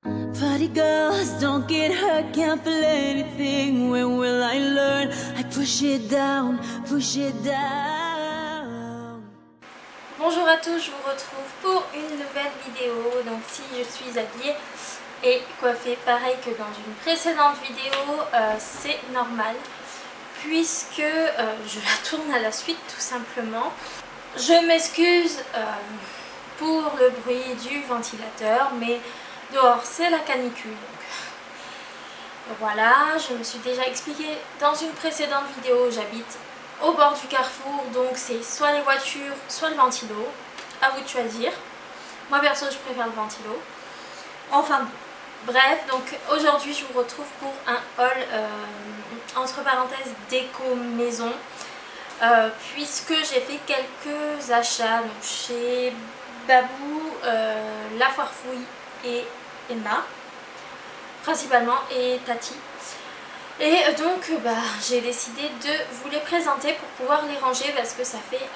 Funny girls don't get hurt, can't feel anything. When will I learn? I push it down, push it down. Bonjour à tous, je vous retrouve pour une nouvelle vidéo. Donc si je suis habillée et coiffée pareil que dans une précédente vidéo, c'est normal puisque je la tourne à la suite tout simplement. Je m'excuse pour le bruit du ventilateur, mais dehors c'est la canicule. Donc, voilà, je me suis déjà expliqué dans une précédente vidéo, j'habite au bord du carrefour, donc c'est soit les voitures, soit le ventilo, à vous de choisir. Moi perso je préfère le ventilo. Enfin bref, donc aujourd'hui je vous retrouve pour un haul entre parenthèses déco maison, puisque j'ai fait quelques achats donc chez Babou, La Foire Fouille et Emma principalement, et Tati. Et donc j'ai décidé de vous les présenter pour pouvoir les ranger parce que ça fait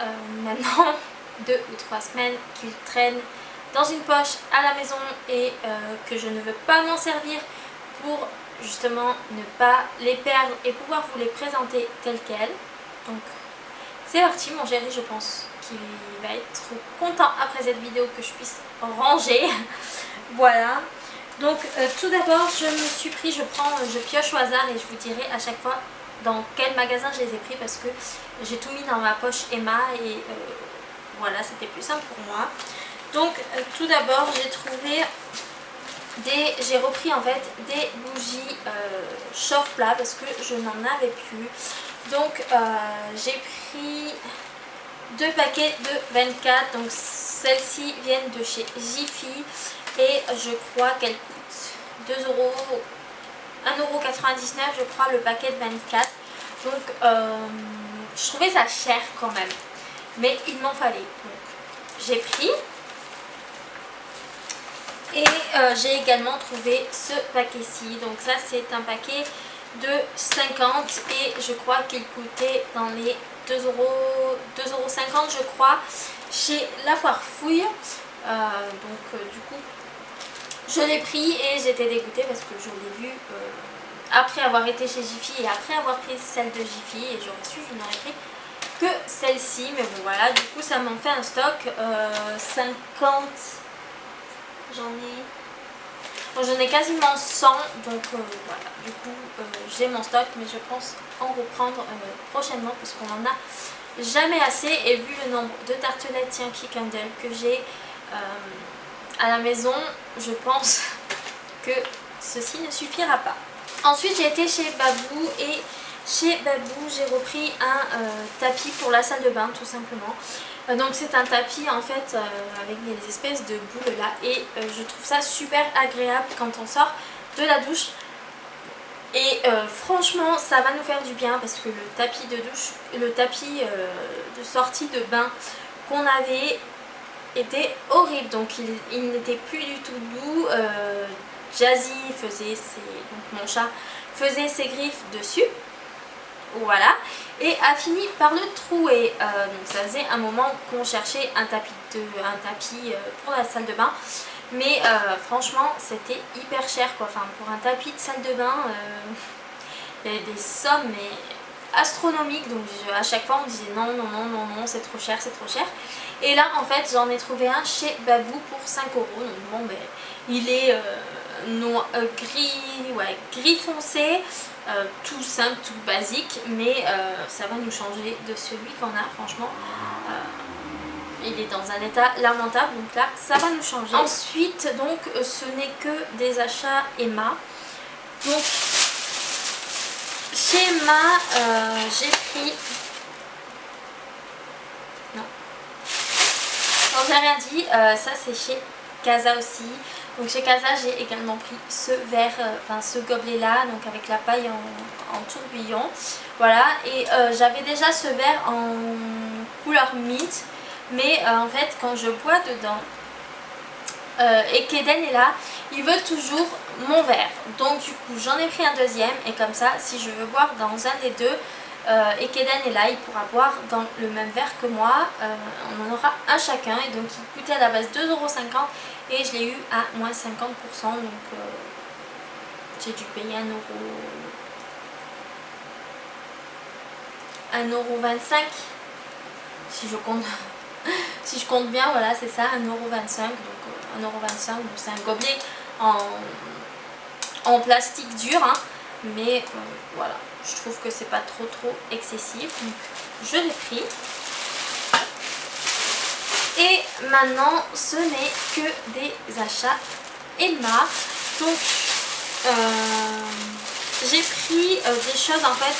maintenant 2 ou 3 semaines qu'ils traînent dans une poche à la maison et que je ne veux pas m'en servir pour justement ne pas les perdre et pouvoir vous les présenter tels quels. Donc c'est parti, mon chéri je pense qu'il va être content après cette vidéo que je puisse ranger. Voilà. Donc tout d'abord je me suis pris, je pioche au hasard et je vous dirai à chaque fois dans quel magasin je les ai pris parce que j'ai tout mis dans ma poche Emma et voilà, c'était plus simple pour moi. Donc tout d'abord j'ai repris en fait des bougies chauffe-plat parce que je n'en avais plus. Donc j'ai pris 2 paquets de 24, donc celles-ci viennent de chez Jiffy. Et je crois qu'elle coûte 2 euros, 1,99 € je crois le paquet de 24. Donc je trouvais ça cher quand même. Mais il m'en fallait. Donc j'ai pris. Et j'ai également trouvé ce paquet-ci. Donc ça c'est un paquet de 50 et je crois qu'il coûtait dans les 2,50 € je crois chez La Foire Fouille. Du coup je l'ai pris et j'étais dégoûtée parce que je l'ai vu après avoir été chez Jiffy et après avoir pris celle de Jiffy, et j'aurais su je n'aurais pris que celle-ci, mais bon voilà, du coup ça m'en fait un stock 50, j'en ai quasiment 100, donc voilà, du coup j'ai mon stock, mais je pense en reprendre prochainement parce qu'on en a jamais assez, et vu le nombre de tartelettes Yankee Candle que j'ai à la maison, je pense que ceci ne suffira pas. Ensuite j'ai été chez Babou et chez Babou j'ai repris un tapis pour la salle de bain tout simplement. Donc c'est un tapis en fait avec des espèces de boules là, et je trouve ça super agréable quand on sort de la douche. Et franchement ça va nous faire du bien parce que le tapis de douche, le tapis de sortie de bain qu'on avait était horrible, donc il n'était plus du tout doux. Jazzy faisait donc mon chat faisait ses griffes dessus, voilà, et a fini par le trouer. Donc ça faisait un moment qu'on cherchait un tapis pour la salle de bain, mais franchement c'était hyper cher quoi. Enfin, pour un tapis de salle de bain il y avait des sommes mais astronomiques, donc à chaque fois on disait non c'est trop cher, c'est trop cher. Et là en fait j'en ai trouvé un chez Babou pour 5 €. Donc bon ben il est gris foncé, tout simple, tout basique, mais ça va nous changer de celui qu'on a. Franchement il est dans un état lamentable, donc là ça va nous changer. Ensuite donc ce n'est que des achats Emma. Donc chez Emma j'ai pris... Non, j'ai rien dit, ça c'est chez Casa aussi. Donc chez Casa j'ai également pris ce verre, ce gobelet là, donc avec la paille en tourbillon. Voilà, et j'avais déjà ce verre en couleur mint, mais en fait quand je bois dedans et qu'Eden est là, il veut toujours mon verre. Donc du coup j'en ai pris un deuxième, et comme ça si je veux boire dans un des deux, et qu'Eden est là, il pourra boire dans le même verre que moi. On en aura un chacun et donc il coûtait à la base 2,50 € et je l'ai eu à moins 50%, donc j'ai dû payer 1,25 € si je compte. Si je compte bien, voilà, c'est ça, 1,25 €, donc 1,25 €, donc c'est un gobelet en plastique dur, hein, mais voilà, je trouve que c'est pas trop excessif, donc je l'ai pris. Et maintenant, ce n'est que des achats Elma, donc j'ai pris des choses en fait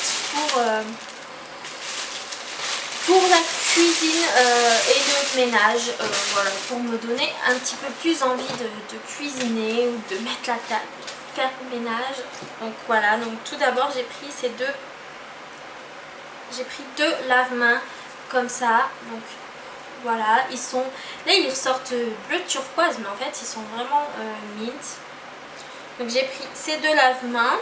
pour la cuisine et le ménage, voilà, pour me donner un petit peu plus envie de cuisiner ou de mettre la table, faire le ménage. Donc voilà, donc tout d'abord j'ai pris deux lave-mains comme ça, donc voilà, ils sont, là ils ressortent bleu turquoise, mais en fait ils sont vraiment mint. Donc j'ai pris ces deux lave-mains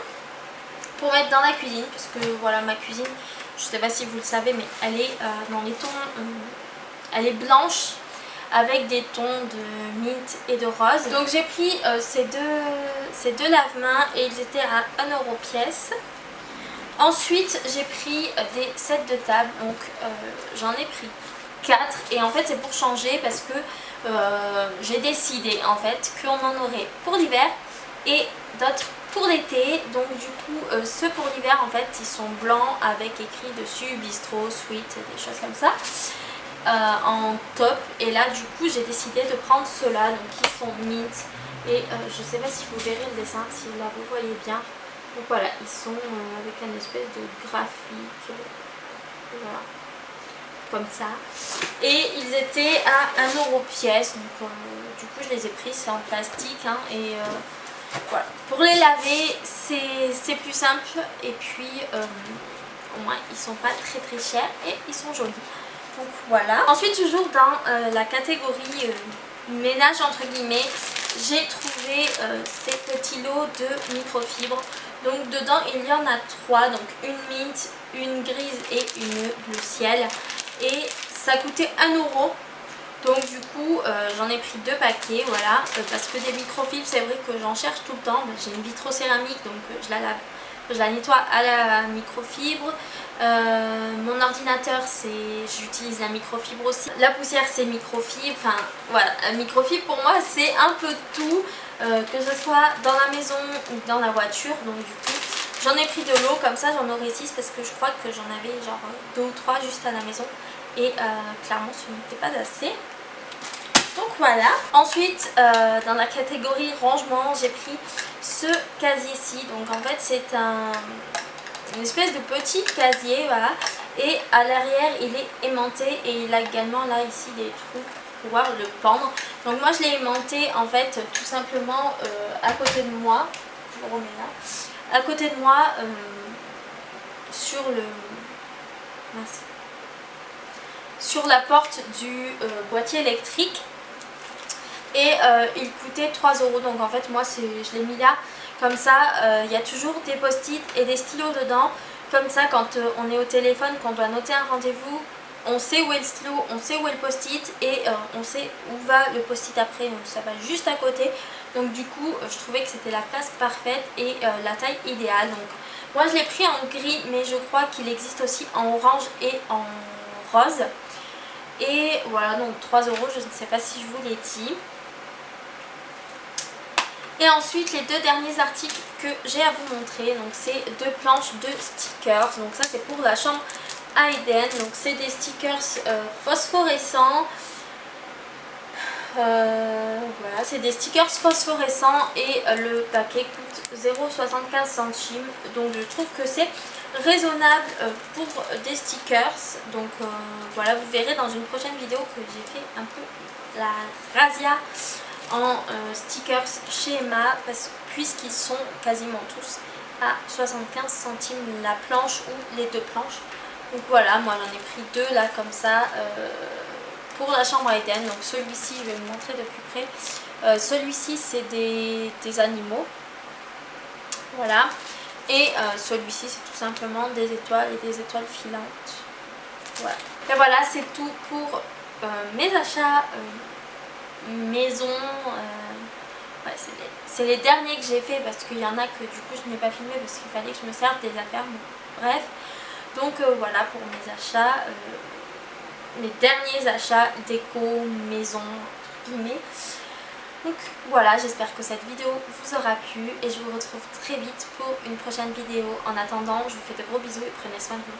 pour mettre dans la cuisine, parce que voilà, ma cuisine, je sais pas si vous le savez, mais elle est dans les tons, elle est blanche avec des tons de mint et de rose. Donc j'ai pris ces deux lave-mains et ils étaient à 1 € pièce. Ensuite j'ai pris des sets de table, donc j'en ai pris 4 et en fait c'est pour changer parce que j'ai décidé en fait qu'on en aurait pour l'hiver et d'autres pour l'été. Donc du coup ceux pour l'hiver en fait ils sont blancs avec écrit dessus bistrot, sweet, des choses comme ça en top. Et là du coup j'ai décidé de prendre ceux-là, donc qui sont mint et je sais pas si vous verrez le dessin, si là vous voyez bien. Donc voilà, ils sont avec un espèce de graphique, voilà, comme ça. Et ils étaient à 1 € pièce, donc du coup je les ai pris, c'est en plastique, hein, et voilà. Pour les laver c'est plus simple et puis au moins ils sont pas très chers et ils sont jolis. Donc voilà. Ensuite toujours dans la catégorie ménage entre guillemets, j'ai trouvé ces petits lots de microfibres. Donc dedans il y en a 3, donc une mint, une grise et une bleu ciel. Et ça coûtait 1 €. Donc du coup j'en ai pris 2 paquets, voilà, parce que des microfibres c'est vrai que j'en cherche tout le temps. J'ai une vitrocéramique, donc je la lave, je la nettoie à la microfibre. Mon ordinateur, j'utilise la microfibre aussi. La poussière c'est microfibre, enfin voilà, la microfibre pour moi c'est un peu tout, que ce soit dans la maison ou dans la voiture. Donc du coup j'en ai pris de l'eau, comme ça j'en aurai 6 parce que je crois que j'en avais genre 2 ou 3 juste à la maison. Et clairement ce n'était pas assez. Donc voilà. Ensuite dans la catégorie rangement j'ai pris ce casier-ci. Donc en fait c'est une espèce de petit casier, voilà. Et à l'arrière il est aimanté et il a également là ici des trous pour pouvoir le pendre. Donc moi je l'ai aimanté en fait tout simplement à côté de moi. Je le remets là. À côté de moi sur le... Mince. Sur la porte du boîtier électrique et il coûtait 3 €. Donc en fait moi je l'ai mis là, comme ça il y a toujours des post-it et des stylos dedans, comme ça quand on est au téléphone, quand on doit noter un rendez-vous, on sait où est le stylo, on sait où est le post-it et on sait où va le post-it après, donc ça va juste à côté. Donc du coup je trouvais que c'était la place parfaite et la taille idéale. Donc moi je l'ai pris en gris, mais je crois qu'il existe aussi en orange et en rose. Et voilà, donc 3 €, je ne sais pas si je vous l'ai dit. Et ensuite les deux derniers articles que j'ai à vous montrer, donc c'est 2 planches de stickers. Donc ça c'est pour la chambre à Eden. Donc c'est des stickers phosphorescents. Voilà, c'est des stickers phosphorescents et le paquet coûte 0,75 centimes. Donc je trouve que c'est raisonnable pour des stickers. Donc voilà, vous verrez dans une prochaine vidéo que j'ai fait un peu la razzia en stickers chez Emma, puisqu'ils sont quasiment tous à 75 centimes la planche ou les 2 planches. Donc voilà, moi j'en ai pris 2 là comme ça pour la chambre à Eden. Donc celui-ci je vais vous montrer de plus près. Celui-ci c'est des animaux, voilà. Et celui-ci c'est tout simplement des étoiles et des étoiles filantes. Voilà. Et voilà, c'est tout pour mes achats maison. Ouais, c'est les derniers que j'ai fait parce qu'il y en a que du coup je n'ai pas filmé parce qu'il fallait que je me serve des affaires. Bon, bref, donc voilà pour mes achats, mes derniers achats déco maison entre guillemets. Donc voilà, j'espère que cette vidéo vous aura plu et je vous retrouve très vite pour une prochaine vidéo. En attendant, je vous fais de gros bisous et prenez soin de vous.